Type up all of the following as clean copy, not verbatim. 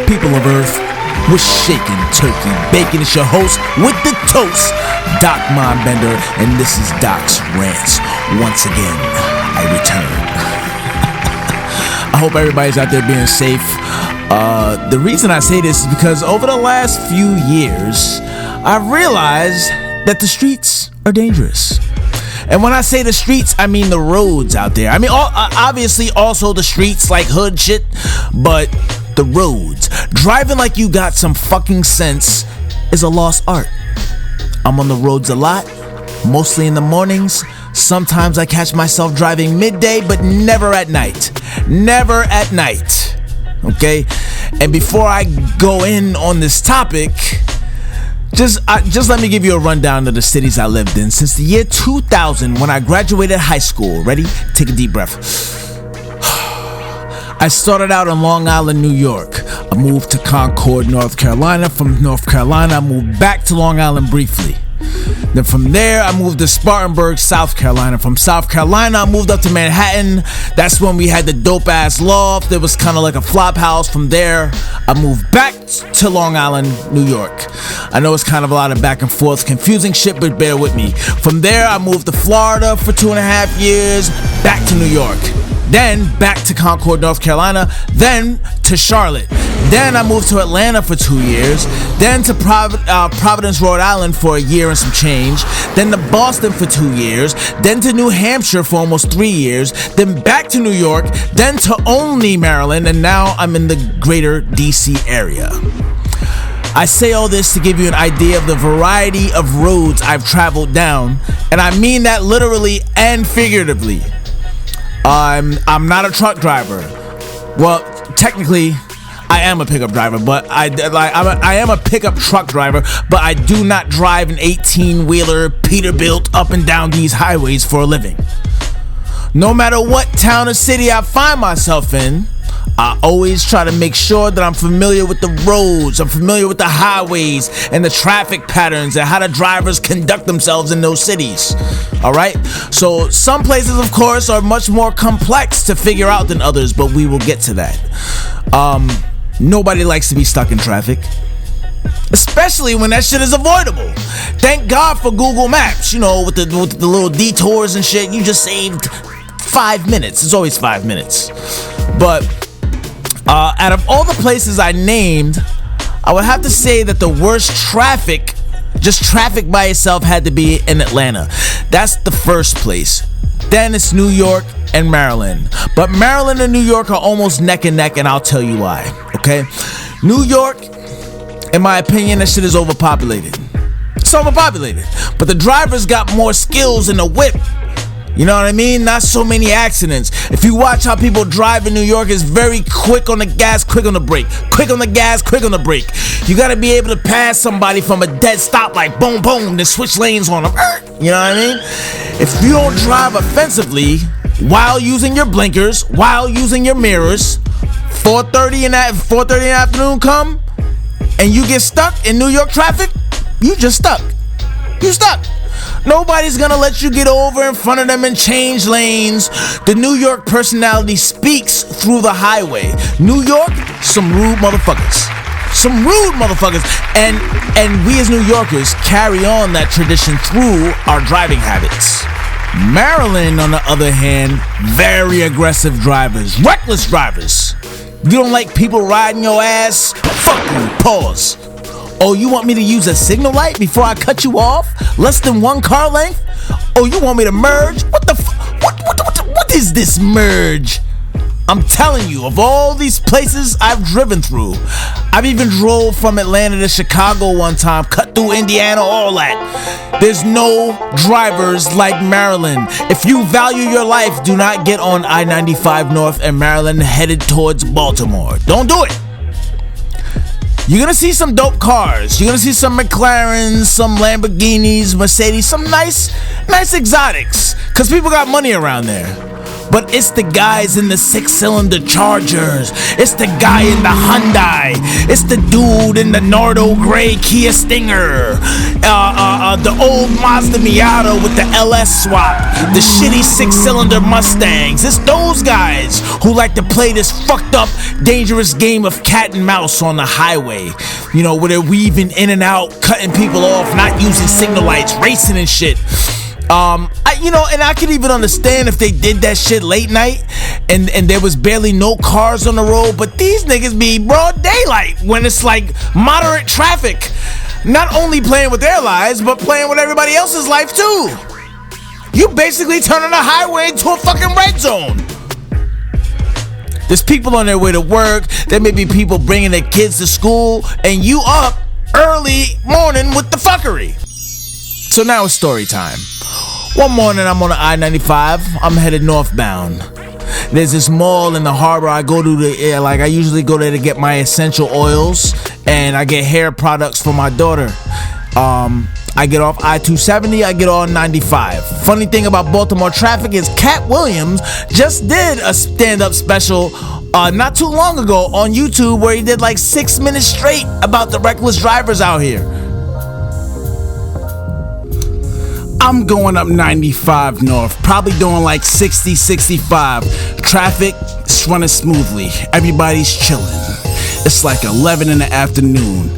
People of Earth, we're shaking turkey bacon. It's your host with the toast, Doc Mindbender, and this is Doc's Rants. Once again, I return. I hope everybody's out there being safe. The reason I say this is because over the last few years, I've realized that the streets are dangerous. And when I say the streets, I mean the roads out there. I mean, obviously also the streets like hood shit, but the roads. Driving like you got some fucking sense is a lost art. I'm on the roads a lot, mostly in the mornings. Sometimes I catch myself driving midday, but never at night. Never at night. Okay? And before I go in on this topic, just let me give you a rundown of the cities I lived in since the year 2000 when I graduated high school. Ready? Take a deep breath. I started out in Long Island, New York. I moved to Concord, North Carolina. From North Carolina, I moved back to Long Island briefly. Then from there, I moved to Spartanburg, South Carolina. From South Carolina, I moved up to Manhattan. That's when we had the dope-ass loft. It was kind of like a flop house. From there, I moved back to Long Island, New York. I know it's kind of a lot of back and forth, confusing shit, but bear with me. From there, I moved to Florida for 2.5 years, back to New York. Then back to Concord, North Carolina, then to Charlotte. Then I moved to Atlanta for 2 years, then to Providence, Rhode Island for a year and some change, then to Boston for 2 years, then to New Hampshire for almost 3 years, then back to New York, then to Olney, Maryland, and now I'm in the greater DC area. I say all this to give you an idea of the variety of roads I've traveled down, and I mean that literally and figuratively. I'm not a truck driver. Well, technically, I am a pickup driver, but I am a pickup truck driver, but I do not drive an 18-wheeler Peterbilt up and down these highways for a living. No matter what town or city I find myself in, I always try to make sure that I'm familiar with the roads, I'm familiar with the highways and the traffic patterns and how the drivers conduct themselves in those cities. Alright? So some places, of course, are much more complex to figure out than others, but we will get to that. Nobody likes to be stuck in traffic, especially when that shit is avoidable. Thank God for Google Maps, you know, with the little detours and shit. You just saved 5 minutes. It's always 5 minutes. But out of all the places I named, I would have to say that the worst traffic, just traffic by itself, had to be in Atlanta. That's the first place. Then it's New York and Maryland. But Maryland and New York are almost neck and neck, and I'll tell you why, okay? New York, in my opinion, that shit is overpopulated. It's overpopulated. But the drivers got more skills in the whip. You know what I mean? Not so many accidents. If you watch how people drive in New York, it's very quick on the gas, quick on the brake. Quick on the gas, quick on the brake. You gotta be able to pass somebody from a dead stop, like boom, boom, then switch lanes on them. You know what I mean? If you don't drive offensively while using your blinkers, while using your mirrors, 4:30 in the afternoon come, and you get stuck in New York traffic, you just stuck. You stuck. Nobody's gonna let you get over in front of them and change lanes. The New York personality speaks through the highway. New York, some rude motherfuckers. Some rude motherfuckers. And we as New Yorkers carry on that tradition through our driving habits. Maryland, on the other hand, very aggressive drivers. Reckless drivers. You don't like people riding your ass? Fuck you. Pause. Oh, you want me to use a signal light before I cut you off? Less than 1 car length? Oh, you want me to merge? What the what is this merge? I'm telling you, of all these places I've driven through, I've even drove from Atlanta to Chicago one time, cut through Indiana, all that. There's no drivers like Maryland. If you value your life, do not get on I-95 North and Maryland headed towards Baltimore. Don't do it. You're gonna see some dope cars. You're gonna see some McLarens, some Lamborghinis, Mercedes, some nice exotics. Cause people got money around there. but it's the guys in the 6-cylinder Chargers. It's the guy in the Hyundai. It's the dude in the Nardo Gray Kia Stinger. The old Mazda Miata with the LS swap. The shitty 6-cylinder Mustangs. It's those guys who like to play this fucked up, dangerous game of cat and mouse on the highway. You know, where they're weaving in and out, cutting people off, not using signal lights, racing and shit. I could even understand if they did that shit late night and there was barely no cars on the road, but these niggas be broad daylight when it's like moderate traffic. Not only playing with their lives, but playing with everybody else's life too. You basically turning the highway into a fucking red zone. There's people on their way to work. There may be people bringing their kids to school, and you up early morning with the fuckery. So now it's story time. One morning I'm on the I-95. I'm headed northbound. There's this mall in the harbor. I go to I usually go there to get my essential oils, and I get hair products for my daughter. I get off I-270, I get on 95. Funny thing about Baltimore traffic is Cat Williams just did a stand-up special not too long ago on YouTube where he did like 6 minutes straight about the reckless drivers out here. I'm going up 95 north, probably doing like 60, 65. Traffic is running smoothly. Everybody's chilling. It's like 11 in the afternoon.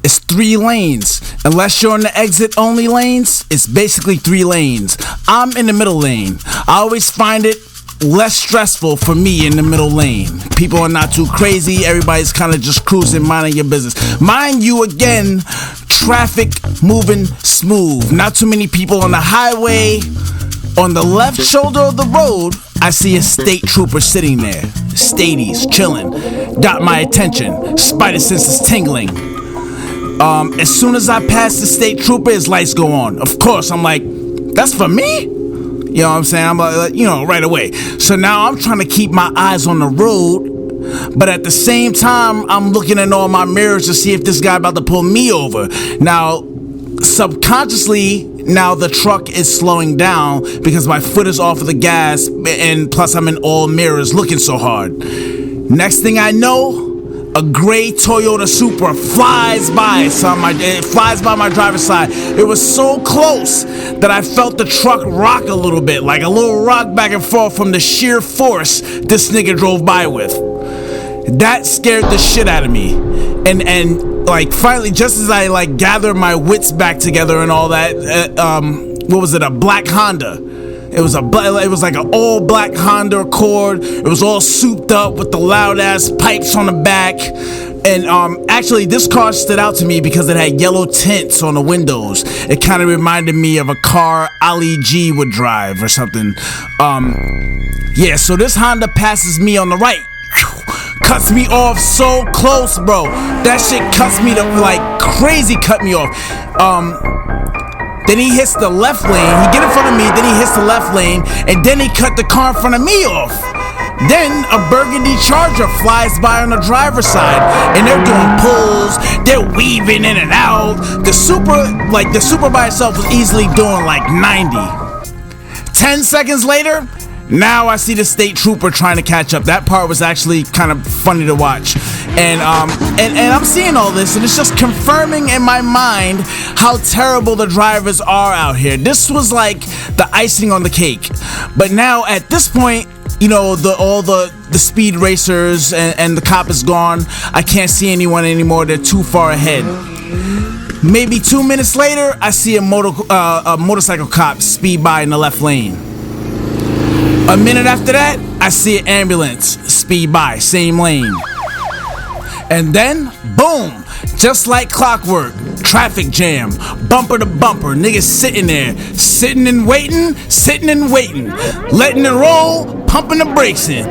It's 3 lanes. Unless you're in the exit only lanes, it's basically 3 lanes. I'm in the middle lane. I always find it less stressful for me in the middle lane. People are not too crazy. Everybody's kind of just cruising, minding your business. Mind you, again, traffic moving smooth. Not too many people on the highway. On the left shoulder of the road, I see a state trooper sitting there. Stadies, chilling. Got my attention. Spider senses tingling. As soon as I pass the state trooper, his lights go on. Of course, I'm like, that's for me? You know what I'm saying? I'm like, right away. So now I'm trying to keep my eyes on the road, but at the same time, I'm looking in all my mirrors to see if this guy about to pull me over. Now, subconsciously, now the truck is slowing down because my foot is off of the gas, and plus I'm in all mirrors looking so hard. Next thing I know, a gray Toyota Supra flies by. It flies by my driver's side. It was so close that I felt the truck rock a little bit, like a little rock back and forth from the sheer force this nigga drove by with. That scared the shit out of me. And like finally, just as I like gathered my wits back together and all that, what was it? A black Honda. It was like an all black Honda Accord. It was all souped up with the loud ass pipes on the back. And actually this car stood out to me because it had yellow tints on the windows. It kind of reminded me of a car Ali G would drive or something. So this Honda passes me on the right. Cuts me off so close, bro. That shit cuts me to like crazy, cut me off. Then he hits the left lane. He get in front of me, then he hits the left lane, and then he cut the car in front of me off. Then a burgundy Charger flies by on the driver's side, and they're doing pulls, they're weaving in and out. The Supra by itself was easily doing like 90. 10 seconds later, now I see the state trooper trying to catch up. That part was actually kind of funny to watch. And I'm seeing all this, and it's just confirming in my mind how terrible the drivers are out here. This was like the icing on the cake. But now at this point, all the speed racers and the cop is gone. I can't see anyone anymore. They're too far ahead. Maybe 2 minutes later, I see a motorcycle cop speed by in the left lane. A minute after that, I see an ambulance speed by, same lane. And then, boom, just like clockwork, traffic jam, bumper to bumper, niggas sitting there, sitting and waiting, letting it roll, pumping the brakes in.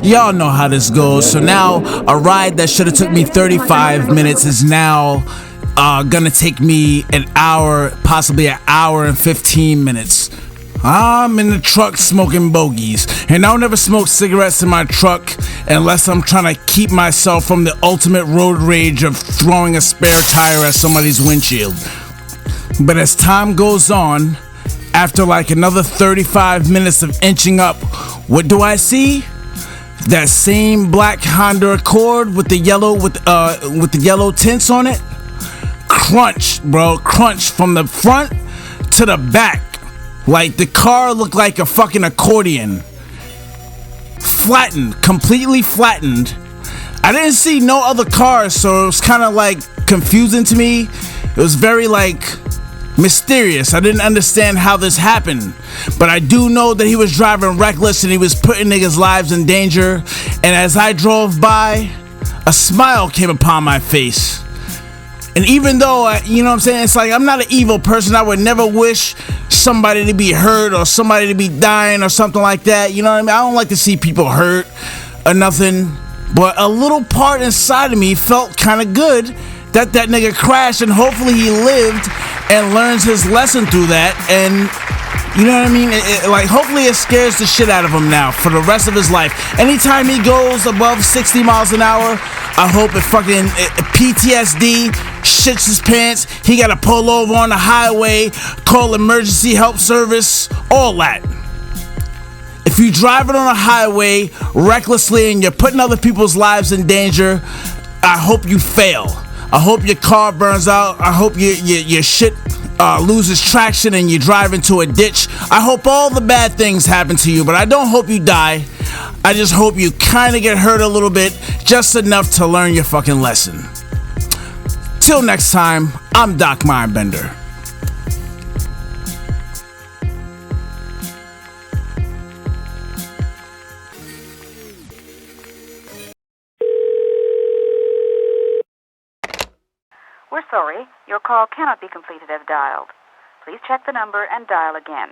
Y'all know how this goes. So now, a ride that should have took me 35 minutes is now gonna take me an hour, possibly an hour and 15 minutes. I'm in the truck smoking bogeys, and I'll never smoke cigarettes in my truck unless I'm trying to keep myself from the ultimate road rage of throwing a spare tire at somebody's windshield. But as time goes on, After like another 35 minutes of inching up, what do I see? That same black Honda Accord with the yellow tints on it. Crunch, bro, crunch from the front to the back. Like the car looked like a fucking accordion. Flattened, completely flattened. I didn't see no other cars, so it was kind of like confusing to me. It was very like mysterious. I didn't understand how this happened, but I do know that he was driving reckless and he was putting niggas' lives in danger. And as I drove by, a smile came upon my face. And even though, you know what I'm saying, it's like I'm not an evil person. I would never wish somebody to be hurt or somebody to be dying or something like that. You know what I mean? I don't like to see people hurt or nothing. But a little part inside of me felt kind of good that nigga crashed, and hopefully he lived and learns his lesson through that. And you know what I mean? Like, hopefully it scares the shit out of him now for the rest of his life. Anytime he goes above 60 miles an hour, I hope it fucking PTSD shits his pants. He gotta pull over on the highway, call emergency help service, all that. If you're driving on a highway recklessly and you're putting other people's lives in danger, I hope you fail. I hope your car burns out. I hope your shit loses traction and you drive into a ditch. I hope all the bad things happen to you, but I don't hope you die. I just hope you kind of get hurt a little bit, just enough to learn your fucking lesson. Till next time, I'm Doc Mindbender. We're sorry, your call cannot be completed as dialed. Please check the number and dial again.